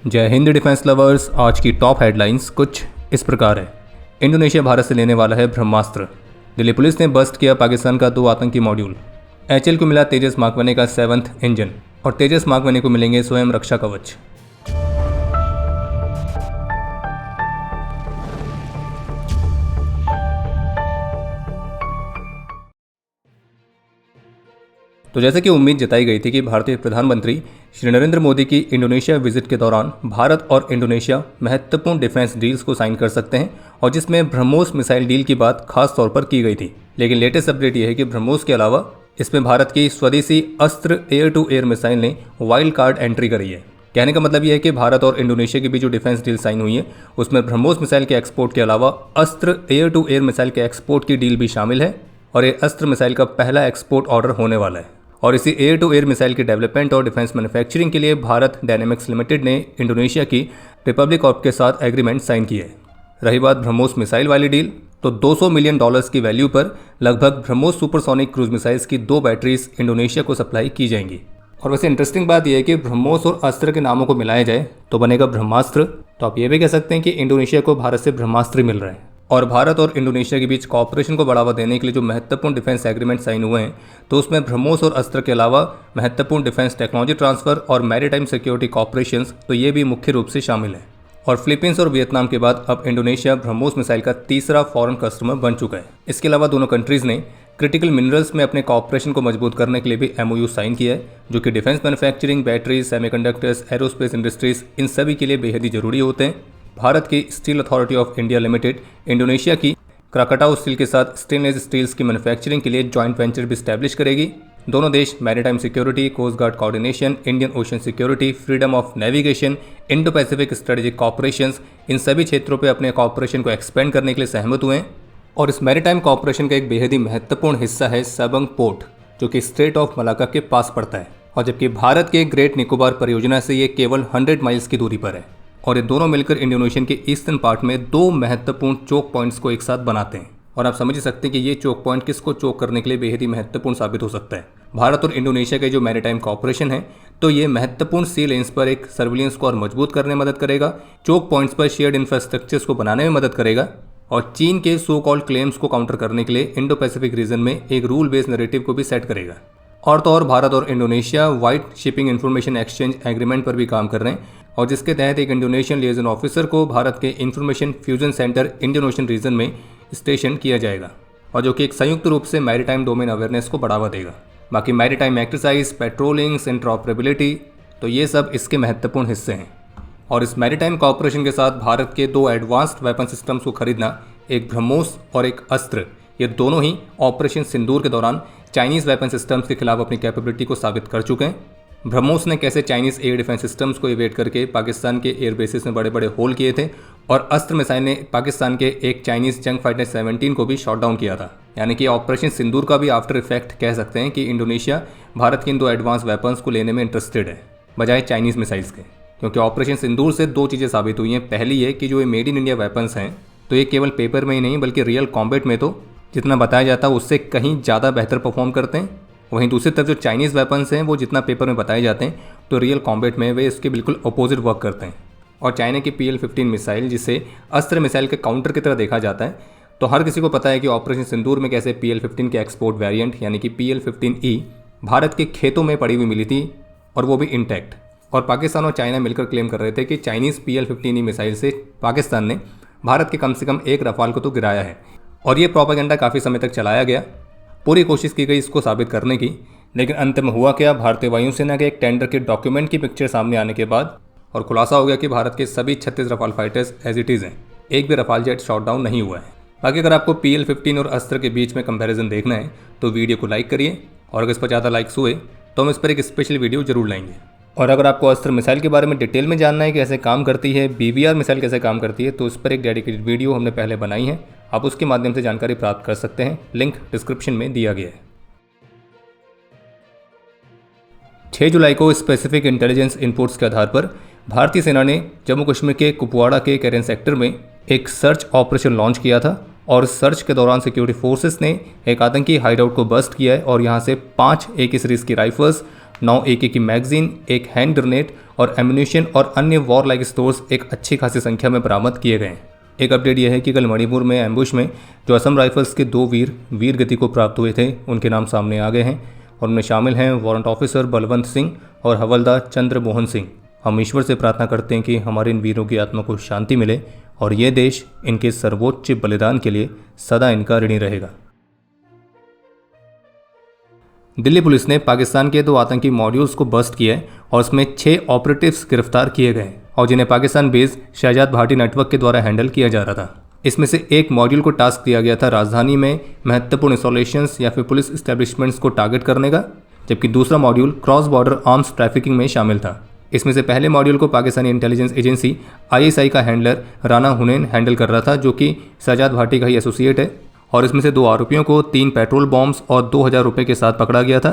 जय Hind defence lovers. आज की टॉप हेडलाइंस कुछ इस प्रकार है। इंडोनेशिया भारत से लेने वाला है ब्रह्मास्त्र। दिल्ली पुलिस ने बस्ट किया पाकिस्तान का 2 आतंकी मॉड्यूल। एचएल को मिला तेजस मार्क 1 का 7th इंजन और तेजस मार्क 1 को मिलेंगे स्वयं रक्षा कवच। तो जैसे कि उम्मीद जताई गई थी कि भारतीय प्रधानमंत्री श्री नरेंद्र मोदी की इंडोनेशिया विजिट के दौरान भारत और इंडोनेशिया महत्वपूर्ण डिफेंस डील्स को साइन कर सकते हैं और जिसमें ब्रह्मोस मिसाइल डील की बात खास तौर पर की गई थी। लेकिन लेटेस्ट अपडेट यह है कि ब्रह्मोस के अलावा इसमें भारत की स्वदेशी अस्त्र एयर टू एयर मिसाइल ने वाइल्ड कार्ड एंट्री करी है। कहने का मतलब यह है कि भारत और इंडोनेशिया के बीच जो डिफेंस डील साइन हुई है उसमें ब्रह्मोस मिसाइल के एक्सपोर्ट के अलावा अस्त्र एयर टू एयर मिसाइल के एक्सपोर्ट की डील भी शामिल है और ये अस्त्र मिसाइल का पहला एक्सपोर्ट ऑर्डर होने वाला है। और इसी एयर टू एयर मिसाइल की डेवलपमेंट और डिफेंस मैन्युफैक्चरिंग के लिए भारत डायनेमिक्स लिमिटेड ने इंडोनेशिया की रिपब्लिक ऑफ के साथ एग्रीमेंट साइन की है। रही बात ब्रह्मोस मिसाइल वाली डील, तो $200 मिलियन की वैल्यू पर लगभग ब्रह्मोस सुपरसोनिक क्रूज मिसाइल्स की 2 बैटरीज इंडोनेशिया को सप्लाई की जाएंगी। और वैसे इंटरेस्टिंग बात यह है कि ब्रह्मोस और अस्त्र के नामों को मिलाया जाए तो बनेगा ब्रह्मास्त्र। तो आप ये भी कह सकते हैं कि इंडोनेशिया को भारत से ब्रह्मास्त्र मिल रहा है। और भारत और इंडोनेशिया के बीच कॉपरेशन को बढ़ावा देने के लिए जो महत्वपूर्ण डिफेंस एग्रीमेंट साइन हुए हैं तो उसमें ब्रह्मोस और अस्त्र के अलावा महत्वपूर्ण डिफेंस टेक्नोलॉजी ट्रांसफर और मैरीटाइम सिक्योरिटी कॉपरेशंस तो ये भी मुख्य रूप से शामिल है। और फिलीपींस और वियतनाम के बाद अब इंडोनेशिया ब्रह्मोस मिसाइल का तीसरा फॉरेन कस्टमर बन चुका है। इसके अलावा दोनों कंट्रीज ने क्रिटिकल मिनरल्स में अपने कॉपरेशन को मजबूत करने के लिए भी MOU साइन किया है, जो कि defence manufacturing, batteries, semiconductors, aerospace industries इन सभी के लिए बेहद ही जरूरी होते हैं। भारत की steel authority of India limited Indonesia की क्राकाटाओ स्टील के साथ स्टेनलेस स्टील्स की मैन्युफैक्चरिंग के लिए जॉइंट वेंचर भी स्टैब्लिश करेगी। दोनों देश maritime security, coast guard coordination, Indian ocean security, freedom of navigation, Indo Pacific strategic cooperations इन सभी क्षेत्रों पे अपने कॉपरेशन को एक्सपेंड करने के लिए सहमत हुए हैं। और इस मैरीटाइम कॉपरेशन का एक बेहद ही महत्वपूर्ण हिस्सा है सबंग पोर्ट, जो कि स्ट्रेट ऑफ मलाक्का के पास पड़ता है। और जबकि भारत के ग्रेट निकोबार परियोजना से ये केवल 100 माइल्स की दूरी पर है। और ये दोनों मिलकर इंडोनेशिया के ईस्टर्न पार्ट में 2 महत्वपूर्ण चोक पॉइंट्स को एक साथ बनाते हैं। और आप समझ सकते हैं कि ये चोक पॉइंट किसको चोक करने के लिए बेहद ही महत्वपूर्ण साबित हो सकता है। भारत और इंडोनेशिया के जो मैरीटाइम कॉपरेशन है तो ये महत्वपूर्ण सी लेन्स पर एक सर्विलियंस को और मजबूत करने में मदद करेगा, चोक पॉइंट्स पर शेयर्ड इंफ्रास्ट्रक्चर्स को बनाने में मदद करेगा और चीन के सो कॉल्ड क्लेम्स को काउंटर करने के लिए इंडो पैसिफिक रीजन में एक रूल बेस्ड नैरेटिव को भी सेट करेगा। और तो और भारत और Indonesia white shipping information exchange agreement पर भी काम कर रहे हैं और जिसके तहत एक इंडोनेशियन लिएजन ऑफिसर को भारत के information fusion centre Indian Ocean region में स्टेशन किया जाएगा और जो कि एक संयुक्त रूप से मैरीटाइम डोमेन अवेयरनेस को बढ़ावा देगा। बाकी मैरीटाइम एक्सरसाइज, पेट्रोलिंग्स, इंटरऑपरेबिलिटी तो ये सब इसके महत्वपूर्ण हिस्से हैं। और इस मैरीटाइम कॉपरेशन के साथ भारत के 2 एडवांस्ड वेपन सिस्टम्स को खरीदना, एक ब्रह्मोस और एक अस्त्र, ये दोनों ही ऑपरेशन सिंदूर के दौरान चाइनीज़ वेपन सिस्टम्स के खिलाफ अपनी कैपेबिलिटी को साबित कर चुके हैं। ब्रह्मोस ने कैसे चाइनीज़ एयर डिफेंस सिस्टम्स को इवेट करके पाकिस्तान के एयर बेसिस में बड़े बड़े होल किए थे और अस्त्र मिसाइल ने पाकिस्तान के एक चाइनीज़ जंग फाइटर 17 को भी शॉट डाउन किया था। यानी कि ऑपरेशन सिंदूर का भी आफ्टर इफेक्ट कह सकते हैं कि इंडोनेशिया भारत के इन 2 एडवांस वेपन्स को लेने में इंटरेस्टेड है बजाय चाइनीज़ मिसाइल्स के। क्योंकि ऑपरेशन सिंदूर से 2 चीज़ें साबित हुई हैं। पहली ये कि जो ये मेड इन इंडिया वेपन्स हैं तो ये केवल पेपर में ही नहीं बल्कि रियल कॉम्बैट में तो जितना बताया जाता है उससे कहीं ज़्यादा बेहतर परफॉर्म करते हैं। वहीं दूसरी तरफ जो चाइनीज़ वेपन्स हैं वो जितना पेपर में बताए जाते हैं तो रियल कॉम्बैट में वे इसके बिल्कुल अपोजिट वर्क करते हैं। और चाइना की PL-15 मिसाइल, जिसे अस्त्र मिसाइल के काउंटर की तरह देखा जाता है, तो हर किसी को पता है कि ऑपरेशन सिंदूर में कैसे PL-15 के एक्सपोर्ट वेरिएंट यानी कि PL-15E भारत के खेतों में पड़ी हुई मिली थी और वो भी इंटैक्ट। और पाकिस्तान और चाइना मिलकर क्लेम कर रहे थे कि चाइनीज़ PL-15E मिसाइल से पाकिस्तान ने भारत के कम से कम एक रफाल को तो गिराया है। और ये प्रोपेगेंडा काफ़ी समय तक चलाया गया, पूरी कोशिश की गई इसको साबित करने की, लेकिन अंत में हुआ क्या, भारतीय वायुसेना के एक टेंडर के डॉक्यूमेंट की पिक्चर सामने आने के बाद और खुलासा हो गया कि भारत के सभी 36 Rafale fighters as it is हैं, एक भी रफाल जेट शॉट डाउन नहीं हुआ है। बाकी अगर आपको PL-15 और अस्त्र के बीच में कंपैरिजन देखना है तो वीडियो को लाइक करिए और अगर इस पर ज़्यादा लाइक्स हुए तो हम इस पर एक स्पेशल वीडियो जरूर लाएंगे। और अगर आपको अस्त्र मिसाइल के बारे में डिटेल में जानना है कि कैसे काम करती है, BBR मिसाइल कैसे काम करती है, तो इस पर एक डेडिकेटेड वीडियो हमने पहले बनाई है, आप उसके माध्यम से जानकारी प्राप्त कर सकते हैं। लिंक डिस्क्रिप्शन में दिया गया है। 6 जुलाई को स्पेसिफिक इंटेलिजेंस इनपुट्स के आधार पर भारतीय सेना ने जम्मू कश्मीर के कुपवाड़ा के कैरेन सेक्टर में एक सर्च ऑपरेशन लॉन्च किया था और सर्च के दौरान सिक्योरिटी फोर्सेस ने एक आतंकी हाइडआउट को बस्ट किया है और यहां से 5 AK सीरीज की राइफल्स, 9 AK की मैगजीन, एक हैंड ग्रेनेड और एम्यूनिशन और अन्य वॉर लाइक स्टोर्स एक अच्छी खासी संख्या में बरामद किए गए। एक अपडेट यह है कि कल मणिपुर में एम्बुश में जो असम राइफल्स के 2 वीर गति को प्राप्त हुए थे, उनके नाम सामने आ गए हैं और उनमें शामिल हैं वारंट ऑफिसर बलवंत सिंह और हवलदार चंद्र मोहन सिंह। हम ईश्वर से प्रार्थना करते हैं कि हमारे इन वीरों की आत्मा को शांति मिले और ये देश इनके सर्वोच्च बलिदान के लिए सदा इनका ऋणी रहेगा। दिल्ली पुलिस ने पाकिस्तान के 2 आतंकी मॉड्यूल्स को बस्ट किया है और उसमें 6 ऑपरेटिव्स गिरफ्तार किए गए और जिन्हें पाकिस्तान बेस्ड शहजाद भाटी नेटवर्क के द्वारा हैंडल किया जा रहा था। इसमें से एक मॉड्यूल को टास्क दिया गया था राजधानी में महत्वपूर्ण इंस्टॉलेशंस या फिर पुलिस इस्टेब्लिशमेंट्स को टारगेट करने का, जबकि दूसरा module cross border arms trafficking में शामिल था। इसमें से पहले मॉड्यूल को पाकिस्तानी इंटेलिजेंस एजेंसी ISI का हैंडलर राना हुनैन हैंडल कर रहा था, जो कि शहजाद भाटी का ही एसोसिएट है। और इसमें से 2 आरोपियों को 3 पेट्रोल बॉम्ब्स और 2000 रुपये के साथ पकड़ा गया था,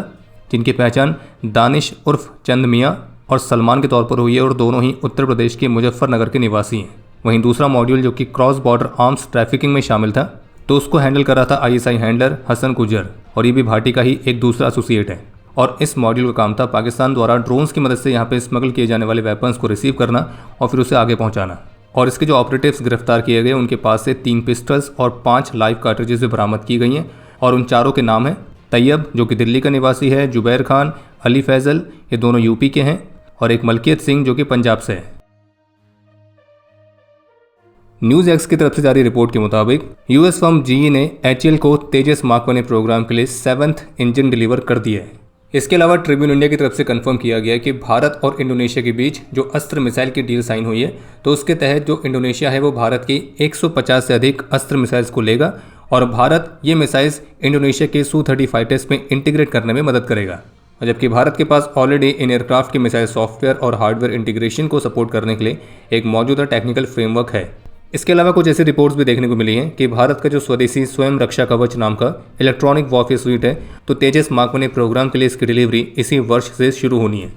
जिनकी पहचान दानिश उर्फ चंद मियाँ और सलमान के तौर पर हुई है और दोनों ही उत्तर प्रदेश के मुजफ्फरनगर के निवासी हैं। वहीं दूसरा मॉड्यूल जो कि क्रॉस बॉर्डर आर्म्स ट्रैफिकिंग में शामिल था, तो उसको हैंडल कर रहा था ISI हैंडलर हसन गुजर और ये भी भाटी का ही एक दूसरा एसोसिएट है। और इस मॉड्यूल का काम था पाकिस्तान द्वारा ड्रोन्स की मदद से यहाँ पे स्मगल किए जाने वाले वेपन्स को रिसीव करना और फिर उसे आगे पहुँचाना। और इसके जो ऑपरेटिव्स गिरफ्तार किए गए, उनके पास से 3 पिस्टल्स और 5 लाइव कार्ट्रिजेस भी बरामद की गई हैं और उन चारों के नाम हैं तैयब जो कि दिल्ली का निवासी है, जुबैर खान, अली फैजल, ये दोनों यूपी के हैं, और एक मलकियत सिंह जो कि पंजाब से है। न्यूज़ एक्स की तरफ से जारी रिपोर्ट के मुताबिक US फर्म GE ने HAL को तेजस मार्क 1 प्रोग्राम के लिए 7th इंजन डिलीवर कर दिया है। इसके अलावा ट्रिब्यून इंडिया की तरफ से कंफर्म किया गया है कि भारत और इंडोनेशिया के बीच जो अस्त्र मिसाइल की डील साइन हुई है, तो उसके तहत जो इंडोनेशिया है वो भारत की 150 से अधिक अस्त्र मिसाइल्स को लेगा और भारत ये मिसाइल्स इंडोनेशिया के Su-30 फाइटर्स में इंटीग्रेट करने में मदद करेगा। और जबकि भारत के पास ऑलरेडी इन एयरक्राफ्ट के मिसाइल सॉफ्टवेयर और हार्डवेयर इंटीग्रेशन को सपोर्ट करने के लिए एक मौजूदा टेक्निकल फ्रेमवर्क है। इसके अलावा कुछ ऐसी रिपोर्ट्स भी देखने को मिली हैं कि भारत का जो स्वदेशी स्वयं रक्षा कवच नाम का इलेक्ट्रॉनिक वॉरफेयर स्वीट है, तो तेजस मार्क 1 प्रोग्राम के लिए इसकी डिलीवरी इसी वर्ष से शुरू होनी है।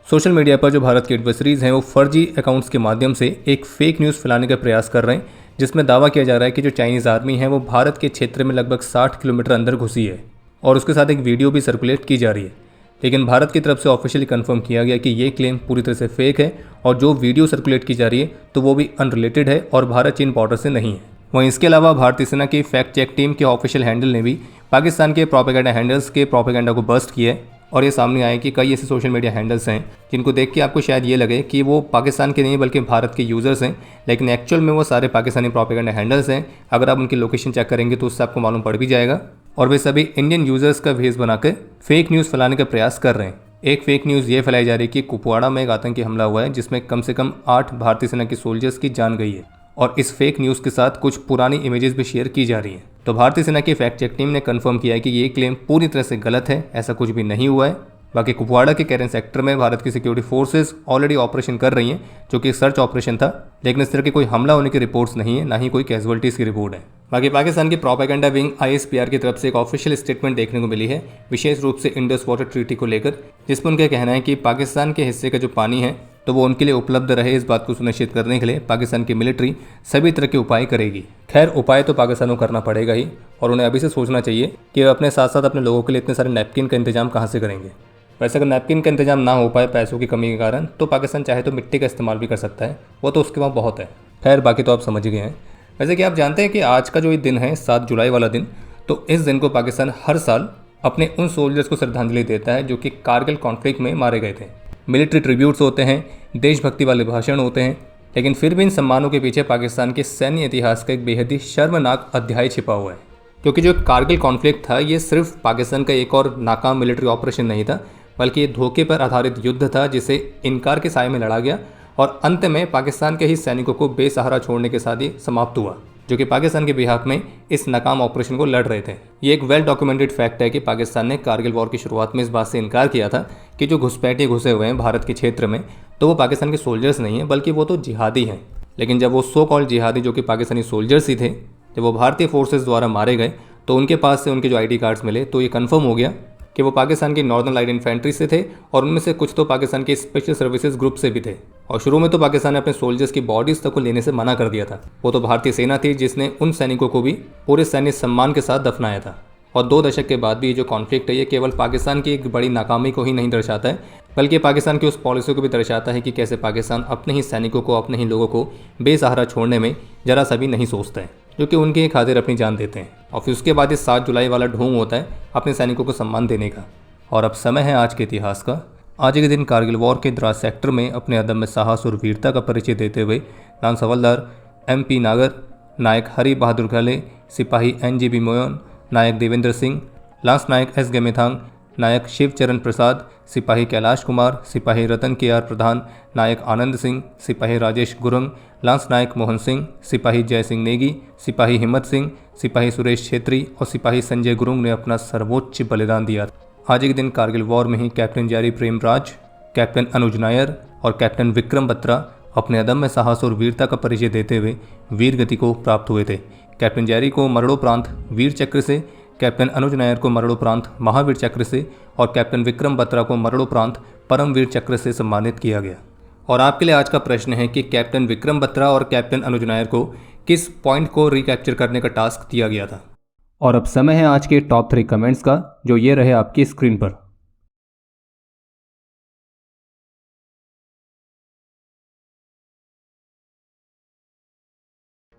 सोशल मीडिया पर जो भारत के एडवर्सरीज हैं वो फर्जी अकाउंट्स के माध्यम से एक फेक न्यूज़ फैलाने का प्रयास कर रहे हैं, जिसमें दावा किया जा रहा है कि जो चाइनीज़ आर्मी है वो भारत के क्षेत्र में लगभग 60 किलोमीटर अंदर घुसी है और उसके साथ एक वीडियो भी सर्कुलेट की जा रही है। लेकिन भारत की तरफ से ऑफिशियली कंफर्म किया गया कि ये क्लेम पूरी तरह से फेक है और जो वीडियो सर्कुलेट की जा रही है तो वो भी अनरिलेटेड है और भारत चीन बॉर्डर से नहीं है। वहीं इसके अलावा भारतीय सेना की फैक्ट चेक टीम के ऑफिशियल हैंडल ने भी पाकिस्तान के प्रोपेगेंडा हैंडल्स के प्रोपेगेंडा को बस्ट किया है और ये सामने आया कि कई ऐसे सोशल मीडिया हैंडल्स हैं जिनको देख के आपको शायद ये लगे कि वो पाकिस्तान के नहीं बल्कि भारत के यूज़र्स हैं, लेकिन एक्चुअल में वो सारे पाकिस्तानी प्रोपेगेंडा हैंडल्स हैं। अगर आप उनकी लोकेशन चेक करेंगे तो उससे आपको मालूम पड़ भी जाएगा और वे सभी इंडियन यूज़र्स का भेस बनाकर फेक न्यूज़ फैलाने का प्रयास कर रहे हैं। एक फेक न्यूज़ ये फैलाई जा रही है कि कुपवाड़ा में एक आतंकी हमला हुआ है जिसमें कम से कम 8 भारतीय सेना के सोल्जर्स की जान गई है और इस फेक न्यूज़ के साथ कुछ पुरानी इमेजेस भी शेयर की जा रही हैं। तो भारतीय सेना की फैक्ट चेक टीम ने कंफर्म किया है कि ये क्लेम पूरी तरह से गलत है, ऐसा कुछ भी नहीं हुआ है। बाकी कुपवाड़ा के कैरन सेक्टर में भारत की सिक्योरिटी फोर्सेस ऑलरेडी ऑपरेशन कर रही हैं, जो कि एक सर्च ऑपरेशन था, लेकिन इस तरह के कोई हमला होने की रिपोर्ट्स नहीं है, ना ही कोई कैजुअलिटीज़ की रिपोर्ट है। बाकी पाकिस्तान की प्रोपेगेंडा विंग ISPR की तरफ से एक ऑफिशियल स्टेटमेंट देखने को मिली है, विशेष रूप से इंडस वाटर ट्रीटी को लेकर, जिसमें उनका कहना है कि पाकिस्तान के हिस्से का जो पानी है तो वो उनके लिए उपलब्ध रहे, इस बात को सुनिश्चित करने के लिए पाकिस्तान की मिलिट्री सभी तरह के उपाय करेगी। खैर, उपाय तो पाकिस्तान को करना पड़ेगा ही और उन्हें अभी से सोचना चाहिए कि वे अपने साथ साथ अपने लोगों के लिए इतने सारे नैपकिन का इंतजाम कहाँ से करेंगे। वैसे अगर नैपकिन का इंतजाम ना हो पाए पैसों की कमी के कारण, तो पाकिस्तान चाहे तो मिट्टी का इस्तेमाल भी कर सकता है, वो तो उसके वहाँ बहुत है। खैर, बाकी तो आप समझ गए हैं। वैसे कि आप जानते हैं कि आज का जो ये दिन है 7 जुलाई वाला दिन, तो इस दिन को पाकिस्तान हर साल अपने उन सोल्जर्स को श्रद्धांजलि देता है जो कि कारगिल कॉन्फ्लिक्ट में मारे गए थे। मिलिट्री ट्रिब्यूट्स होते हैं, देशभक्ति वाले भाषण होते हैं, लेकिन फिर भी इन सम्मानों के पीछे पाकिस्तान के सैन्य इतिहास का एक बेहद ही शर्मनाक अध्याय छिपा हुआ है। क्योंकि जो कारगिल कॉन्फ्लिक्ट था ये सिर्फ पाकिस्तान का एक और नाकाम मिलिट्री ऑपरेशन नहीं था, बल्कि ये धोखे पर आधारित युद्ध था जिसे इनकार के साए में लड़ा गया और अंत में पाकिस्तान के ही सैनिकों को बेसहारा छोड़ने के साथ ही समाप्त हुआ, जो कि पाकिस्तान के बिहाफ में इस नाकाम ऑपरेशन को लड़ रहे थे। ये एक वेल डॉक्यूमेंटेड फैक्ट है कि पाकिस्तान ने कारगिल वॉर की शुरुआत में इस बात से इनकार किया था कि जो घुसपैठिए घुसे हुए हैं भारत के क्षेत्र में, तो वो पाकिस्तान के सोल्जर्स नहीं हैं, बल्कि वो तो जिहादी हैं। लेकिन जब वो सो कॉल्ड जिहादी, जो कि पाकिस्तानी सोल्जर्स ही थे, जब वो भारतीय फोर्सेस द्वारा मारे गए, तो उनके पास से उनके जो ID कार्ड्स मिले, तो ये कन्फर्म हो गया कि वो पाकिस्तान की नॉर्दर्न लाइट इन्फेंट्री से थे और उनमें से कुछ तो पाकिस्तान के स्पेशल सर्विसेज ग्रुप से भी थे। और शुरू में तो पाकिस्तान ने अपने सोल्जर्स की बॉडीज तक को लेने से मना कर दिया था। वो तो भारतीय सेना थी जिसने उन सैनिकों को भी पूरे सैन्य सम्मान के साथ दफनाया था। और 2 दशक के बाद भी ये जो कॉन्फ्लिक्ट है ये केवल पाकिस्तान की एक बड़ी नाकामी को ही नहीं दर्शाता है, बल्कि पाकिस्तान की उस पॉलिसी को भी दर्शाता है कि कैसे पाकिस्तान अपने ही सैनिकों को, अपने ही लोगों को बेसहारा छोड़ने में ज़रा सा भी नहीं सोचता है, जो कि उनके खातिर अपनी जान देते हैं। और फिर उसके बाद इस 7 जुलाई वाला ढोंग होता है अपने सैनिकों को सम्मान देने का। और अब समय है आज के इतिहास का। आज के दिन कारगिल वॉर के द्रास सेक्टर में अपने अदम्य साहस और वीरता का परिचय देते हुए लांस हवलदार MP नागर, नायक हरि बहादुर घले, सिपाही NGB मोयन, नायक देवेंद्र सिंह, लांस नायक S गेमेथांग, नायक शिवचरण प्रसाद, सिपाही कैलाश कुमार, सिपाही रतन KR प्रधान, नायक आनंद सिंह, सिपाही राजेश गुरंग, लांस नायक मोहन सिंह, सिपाही जय सिंह नेगी, सिपाही हिम्मत सिंह, सिपाही सुरेश छेत्री और सिपाही संजय गुरुंग ने अपना सर्वोच्च बलिदान दिया। आज के दिन कारगिल वॉर में ही कैप्टन जैरी प्रेमराज, कैप्टन अनुज नायर और कैप्टन विक्रम बत्रा अपने अदम्य साहस और वीरता का परिचय देते हुए वीर गति को प्राप्त हुए थे। कैप्टन जैरी को मरणोपरांत वीर चक्र से, कैप्टन अनुज नायर को मरणोपरांत महावीर चक्र से और कैप्टन विक्रम बत्रा को मरणोपरांत परमवीर चक्र से सम्मानित किया गया। और आपके लिए आज का प्रश्न है कि कैप्टन विक्रम बत्रा और कैप्टन अनुज नायर को किस पॉइंट को रिकैप्चर करने का टास्क दिया गया था। और अब समय है आज के टॉप 3 कमेंट्स का, जो ये रहे आपकी स्क्रीन पर।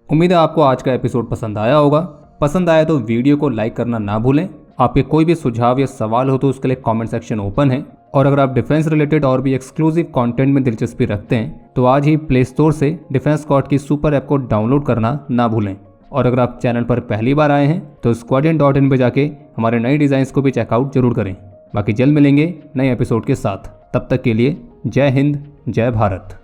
उम्मीद है आपको आज का एपिसोड पसंद आया होगा। पसंद आया तो वीडियो को लाइक करना ना भूलें। आपके कोई भी सुझाव या सवाल हो तो उसके लिए कमेंट सेक्शन ओपन है। और अगर आप डिफेंस रिलेटेड और भी एक्सक्लूसिव कंटेंट में दिलचस्पी रखते हैं तो आज ही प्ले स्टोर से डिफेंस स्क्वाड की सुपर ऐप को डाउनलोड करना ना भूलें। और अगर आप चैनल पर पहली बार आए हैं तो squadron.in पे जाके हमारे नए डिज़ाइंस को भी चेकआउट जरूर करें। बाकी जल्द मिलेंगे नए एपिसोड के साथ। तब तक के लिए जय हिंद, जय भारत।